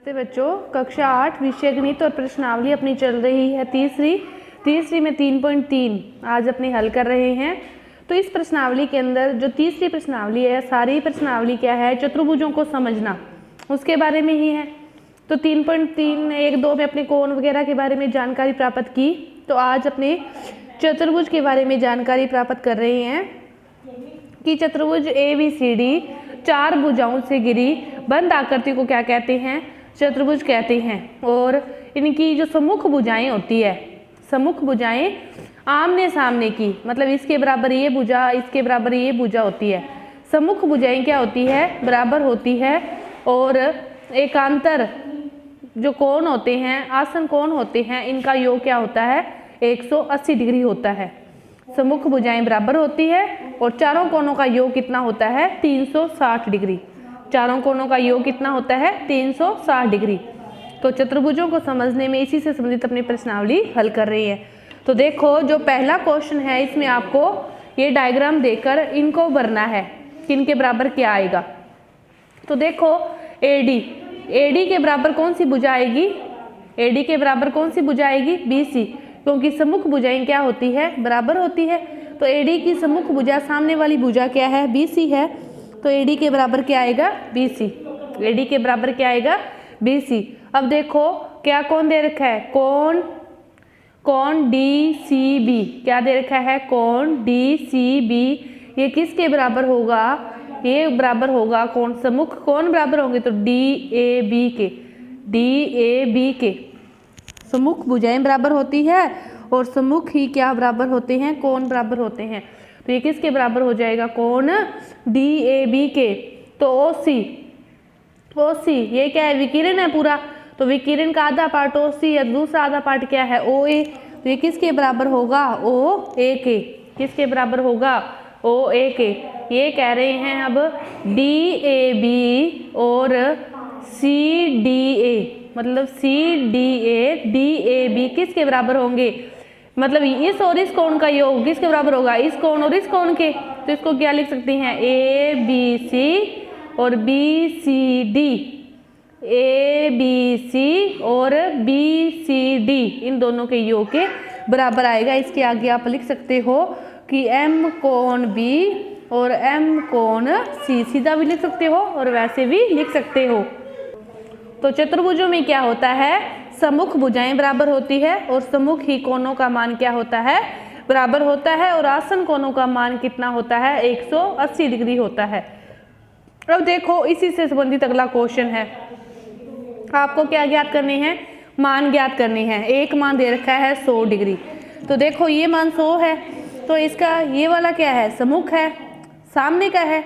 नमस्ते बच्चों, कक्षा 8 विषय गणित और प्रश्नावली अपनी चल रही है तीसरी में 3.3 आज अपने हल कर रहे हैं। तो इस प्रश्नावली के अंदर जो तीसरी प्रश्नावली है, सारी प्रश्नावली क्या है, चतुर्भुजों को समझना उसके बारे में ही है। तो 3.3 1-2 में अपने कोण वगैरह के बारे में जानकारी प्राप्त की, तो आज अपने चतुर्भुज के बारे में जानकारी प्राप्त कर रहे हैं कि चतुर्भुज ABCD 4 भुजाओं से घिरी बंद आकृति को क्या कहते हैं, चतुर्भुज कहते हैं। और इनकी जो सम्मुख भुजाएं होती है, सम्मुख भुजाएं आमने सामने की, मतलब इसके बराबर ये भुजा, इसके बराबर ये भुजा होती है। सम्मुख भुजाएं क्या होती है, बराबर होती है। और एकांतर जो कोण होते हैं, आसन कोण होते हैं, इनका योग क्या होता है, 180 डिग्री होता है। सम्मुख भुजाएं बराबर होती है और चारों कोणों का योग कितना होता है, 360 डिग्री। चारों कोणों का योग कितना होता है, 360 डिग्री। तो चतुर्भुजों को समझने में इसी से संबंधित अपनी प्रश्नावली हल कर रही है। तो देखो, जो पहला क्वेश्चन है इसमें आपको ये डायग्राम देकर इनको भरना है कि इनके बराबर क्या आएगा। तो देखो, AD के बराबर कौन सी भुजा आएगी, AD के बराबर कौन सी भुजा आएगी, BC, क्योंकि सम्मुख भुजाएं क्या होती है, बराबर होती है। तो AD की सम्मुख भुजा, सामने वाली भुजा क्या है, BC है। तो AD के बराबर क्या आएगा, BC। AD के बराबर क्या आएगा, BC। अब देखो क्या कोण दे रखा है, कोण DCB, क्या दे रखा है, कोण DCB। ये किसके बराबर होगा, ये बराबर होगा कोण सम्मुख कोण बराबर होंगे तो DAB के सम्मुख भुजाएं बराबर होती है और सम्मुख ही क्या बराबर होते हैं, कोण बराबर होते हैं। तो ये किसके बराबर हो जाएगा, कोण DAB के। तो OC ये क्या है, विकिरण है पूरा, तो विकिरण का आधा पार्ट OC है, दूसरा आधा पार्ट क्या है, OA। तो ये किसके बराबर होगा, OA के। किसके बराबर होगा, OA के। ये कह रहे हैं अब DAB और CDA, मतलब CDA DAB किसके बराबर होंगे, मतलब इस और इस कोण का योग किसके बराबर होगा, इस कोण और इस कोण के। तो इसको क्या लिख सकते हैं, ABC और BCD, ABC और BCD, इन दोनों के योग के बराबर आएगा। इसके आगे आप लिख सकते हो कि M कोण B और M कोण C, सीधा भी लिख सकते हो और वैसे भी लिख सकते हो। तो चतुर्भुजों में क्या होता है, सम्मुख भुजाएं बराबर होती है और सम्मुख ही कोणों का मान क्या होता है, बराबर होता है। और आसन कोणों का मान कितना होता है, 180 डिग्री होता है। अब देखो, इसी से संबंधित अगला क्वेश्चन है, आपको क्या ज्ञात करने हैं, मान ज्ञात करने हैं। एक मान दे रखा है 100 डिग्री। तो देखो, ये मान 100 है, तो इसका ये वाला क्या है, सम्मुख है, सामने का है।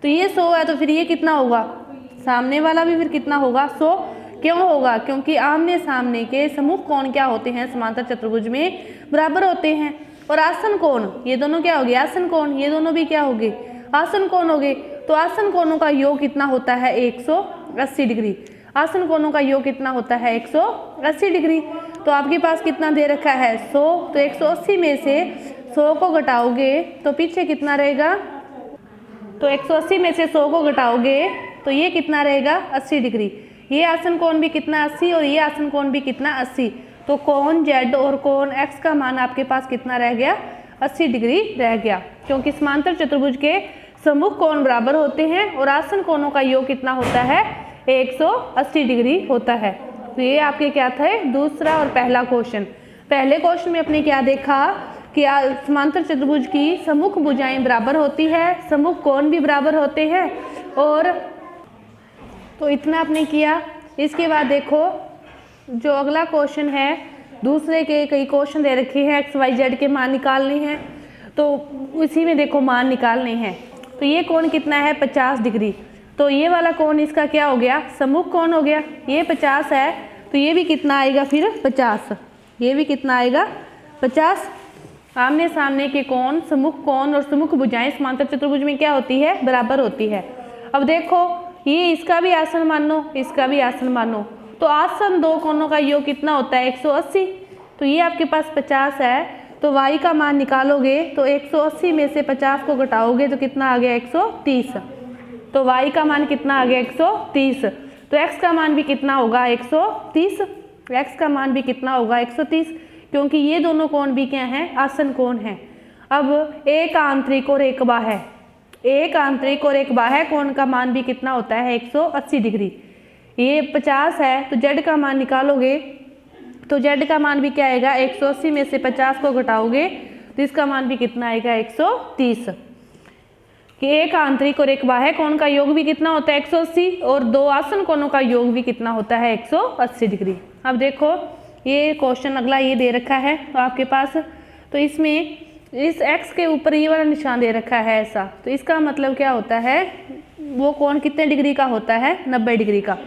तो ये 100 है, तो फिर ये कितना होगा, सामने वाला भी फिर कितना होगा, 100। क्यों होगा, क्योंकि आमने सामने के सम्मुख कोण क्या होते हैं, समांतर चतुर्भुज में बराबर होते हैं। और आसन कोण, ये दोनों क्या हो गए, आसन कोण, ये दोनों भी क्या हो गए, आसन कोण हो गए। तो आसन कोणों का योग कितना होता है, 180 डिग्री। आसन कोणों का योग कितना होता है, 180 डिग्री। तो आपके पास कितना दे रखा है, 100। तो 180 में से 100 को घटाओगे तो पीछे कितना रहेगा, तो 180 में से 100 को घटाओगे तो ये कितना रहेगा, 80 डिग्री। ये आसन कोण भी कितना, 80, और ये आसन कोण भी कितना, 80। तो कोण Z और कोण X का मान आपके पास कितना रह गया, 80 डिग्री रह गया, क्योंकि समांतर चतुर्भुज के सम्मुख कोण बराबर होते हैं और आसन कोणों का योग कितना होता है, 180 डिग्री होता है। तो ये आपके क्या थे, दूसरा और पहला क्वेश्चन। पहले क्वेश्चन में अपने क्या देखा कि समांतर चतुर्भुज की सम्मुख भुजाएं बराबर होती है, सम्मुख कोण भी बराबर होते हैं। और तो इतना आपने किया। इसके बाद देखो, जो अगला क्वेश्चन है, दूसरे के कई क्वेश्चन दे रखे हैं, XYZ के मान निकालने हैं, तो उसी में देखो मान निकालने हैं। तो ये कोण कितना है, 50 डिग्री। तो ये वाला कोण इसका क्या हो गया, सम्मुख कोण हो गया। ये 50 है, तो ये भी कितना आएगा फिर, 50। ये भी कितना आएगा, 50। आमने सामने के कोण, सम्मुख कोण और सम्मुख भुजाएं समांतर चतुर्भुज में क्या होती है, बराबर होती है। अब देखो, ये इसका भी आसन मानो, इसका भी आसन मानो, तो आसन दो कोणों का योग कितना होता है, 180। तो ये आपके पास 50 है, तो y का मान निकालोगे तो 180 में से 50 को घटाओगे तो कितना आ गया, 130। तो y का मान कितना आ गया, 130। तो x का मान भी कितना होगा 130, x का मान भी कितना होगा 130, क्योंकि ये दोनों कोण भी क्या हैं, आसन कोण हैं। अब एक आंतरिक और एक बाह्य, एक आंतरिक और एक बाह्य कोण का मान भी कितना होता है 180 डिग्री। ये 50 है तो z का मान निकालोगे तो z का मान भी क्या आएगा 180 में से 50 को घटाओगे तो इसका मान भी कितना आएगा 130। कि एक आंतरिक और एक बाह्य कोण का योग भी कितना होता है 180 और दो आसन कोणों का योग भी कितना होता है 180 डिग्री। अब देखो ये क्वेश्चन अगला ये दे रखा है तो आपके पास, तो इसमें इस x के ऊपर ये वाला निशान दे रखा है ऐसा, तो इसका मतलब क्या होता है, वो कोण कितने डिग्री का होता है 90 डिग्री का।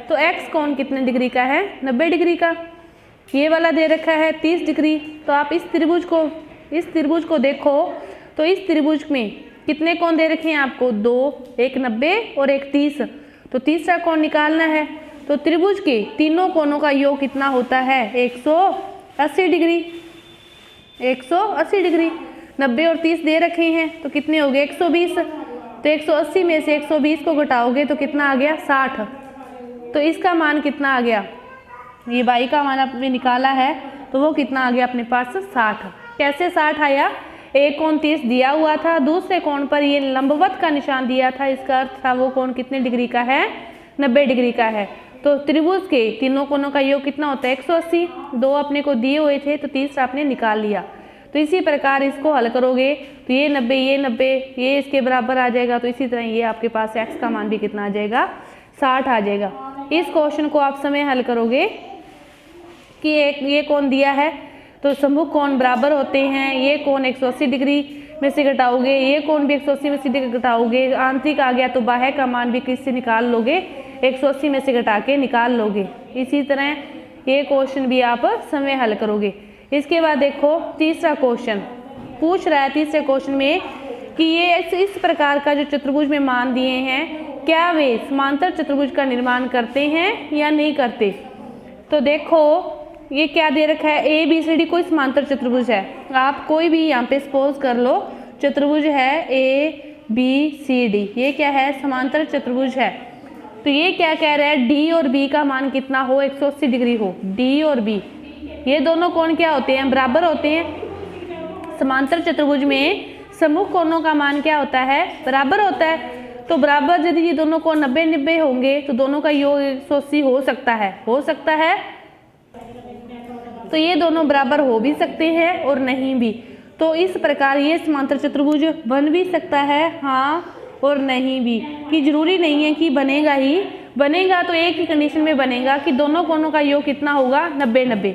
तो x कोण कितने डिग्री का है 90 डिग्री का। ये वाला दे रखा है 30 डिग्री। तो आप इस त्रिभुज को देखो तो इस त्रिभुज में कितने कोण दे रखे हैं आपको, दो, एक 90 और एक 30। तो तीसरा कोण निकालना है। तो त्रिभुज के तीनों कोणों का योग कितना होता है 180 डिग्री, 180 डिग्री। 90 और 30 दे रखे हैं तो कितने हो गए 120। तो 180 में से 120 को घटाओगे तो कितना आ गया 60। तो इसका मान कितना आ गया, ये y का मान आपने निकाला है तो वो कितना आ गया अपने पास 60। कैसे 60 आया, एक कोण 30 दिया हुआ था, दूसरे कोण पर ये लंबवत का निशान दिया था, इसका अर्थ था वो कोण कितने डिग्री का है 90 डिग्री का है। तो त्रिभुज के तीनों कोणों का योग कितना होता है 180, दो अपने को दिए हुए थे तो तीसरा आपने निकाल लिया। तो इसी प्रकार इसको हल करोगे तो ये 90 ये इसके बराबर आ जाएगा। तो इसी तरह ये आपके पास x का मान भी कितना आ जाएगा 60 आ जाएगा। इस क्वेश्चन को आप समय हल करोगे कि ये कोण दिया है तो सम्मुख कोण बराबर होते हैं, ये कोण 180 डिग्री में से घटाओगे, ये कोण भी 180 में से घटाओगे, आंतरिक आ गया तो बाह्य का मान भी किससे निकाल लोगे 180 में से घटा के निकाल लोगे। इसी तरह ये क्वेश्चन भी आप समय हल करोगे। इसके बाद देखो तीसरा क्वेश्चन पूछ रहा है, तीसरे क्वेश्चन में कि ये इस प्रकार का जो चतुर्भुज में मान दिए हैं क्या वे समांतर चतुर्भुज का निर्माण करते हैं या नहीं करते। तो देखो ये क्या दे रखा है, ए बी सी डी कोई समांतर चतुर्भुज है। आप कोई भी यहाँ पे सपोज कर लो चतुर्भुज है ए बी सी डी, ये क्या है समांतर चतुर्भुज है। तो ये क्या कह रहा है डी और बी का मान कितना हो 180 डिग्री हो। डी और बी ये दोनों कोण क्या होते हैं बराबर होते हैं। समांतर चतुर्भुज में सम्मुख कोणों का मान क्या होता है बराबर होता है। तो बराबर यदि ये दोनों कोण 90-90 होंगे तो दोनों का योग 180 हो सकता है। तो ये दोनों बराबर हो भी सकते हैं और नहीं भी। तो इस प्रकार ये समांतर चतुर्भुज बन भी सकता है हाँ और नहीं भी, कि जरूरी नहीं है कि बनेगा ही बनेगा। तो एक ही कंडीशन में बनेगा कि दोनों कोणों का योग कितना होगा 90-90।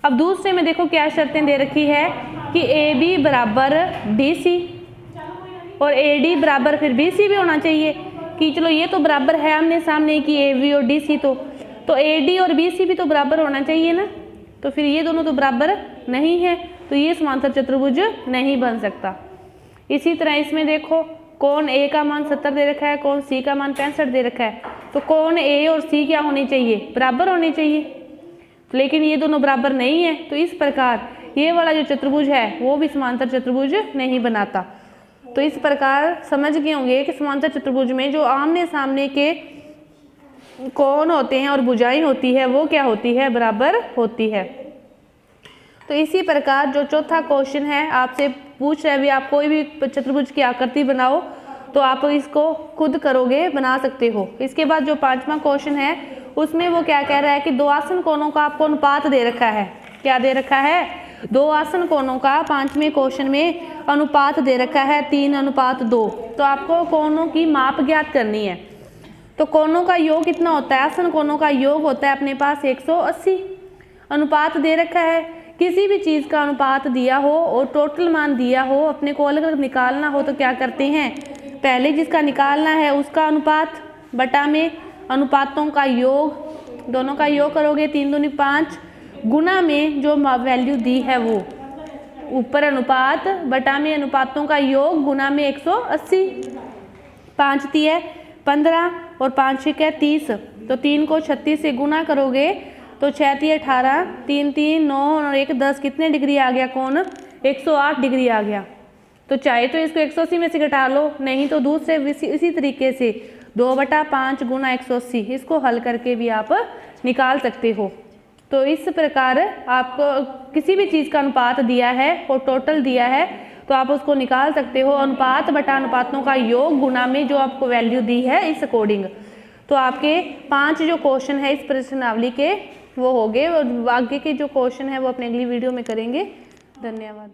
अब दूसरे में देखो क्या शर्तें दे रखी है कि ए बी बराबर डी सी और ए डी बराबर फिर बी सी भी होना चाहिए। कि चलो ये तो बराबर है आमने सामने कि ए बी और डी सी, तो ए डी और बी सी भी तो बराबर होना चाहिए ना। तो फिर ये दोनों तो बराबर नहीं है तो ये समांतर चतुर्भुज नहीं बन सकता। इसी तरह इसमें देखो कोण ए का मान 70 दे रखा है, कोण सी का मान 65 दे रखा है। तो कोण ए और सी क्या होने चाहिए बराबर होने चाहिए, लेकिन ये दोनों बराबर नहीं है। तो इस प्रकार ये वाला जो चतुर्भुज है वो भी समांतर चतुर्भुज नहीं बनाता। तो इस प्रकार समझ गए होंगे कि समांतर चतुर्भुज में जो आमने सामने के कोण होते हैं और भुजाएं होती है वो क्या होती है बराबर होती है। तो इसी प्रकार जो चौथा क्वेश्चन है आपसे पूछ रहा है भी आप कोई भी चतुर्भुज की आकृति बनाओ, तो आप इसको खुद करोगे बना सकते हो। इसके बाद जो पांचवा क्वेश्चन है उसमें वो क्या कह रहा है कि दो आसन कोणों का आपको अनुपात दे रखा है। क्या दे रखा है, दो आसन कोणों का पांचवें क्वेश्चन में अनुपात दे रखा है 3:2। तो आपको कोणों की माप ज्ञात करनी है। तो कोणों का योग कितना होता है, आसन कोणों का योग होता है अपने पास 180। अनुपात दे रखा है, किसी भी चीज़ का अनुपात दिया हो और टोटल मान दिया हो, अपने को अलग अलग निकालना हो तो क्या करते हैं, पहले जिसका निकालना है उसका अनुपात बटा में अनुपातों का योग, दोनों का योग करोगे 3 दूनी 5 गुना में जो वैल्यू दी है वो ऊपर अनुपात बटा में अनुपातों का योग गुना में 180। 5 तिया 15 और 5 छिका 30। तो 3 को 36 से गुना करोगे तो 6 तिया 18, 3 3 9 और 1 10 कितने डिग्री आ गया कोण 108 डिग्री आ गया। तो चाहे तो इसको 180 में से घटा लो, नहीं तो दूसरे इसी तरीके से 2/5 गुना 180, इसको हल करके भी आप निकाल सकते हो। तो इस प्रकार आपको किसी भी चीज़ का अनुपात दिया है और टोटल दिया है तो आप उसको निकाल सकते हो, अनुपात बटा अनुपातों का योग गुना में जो आपको वैल्यू दी है इस अकॉर्डिंग। तो आपके 5 जो क्वेश्चन है इस प्रश्नावली के वो हो गए, और आगे के जो क्वेश्चन है वो अपने अगली वीडियो में करेंगे। धन्यवाद।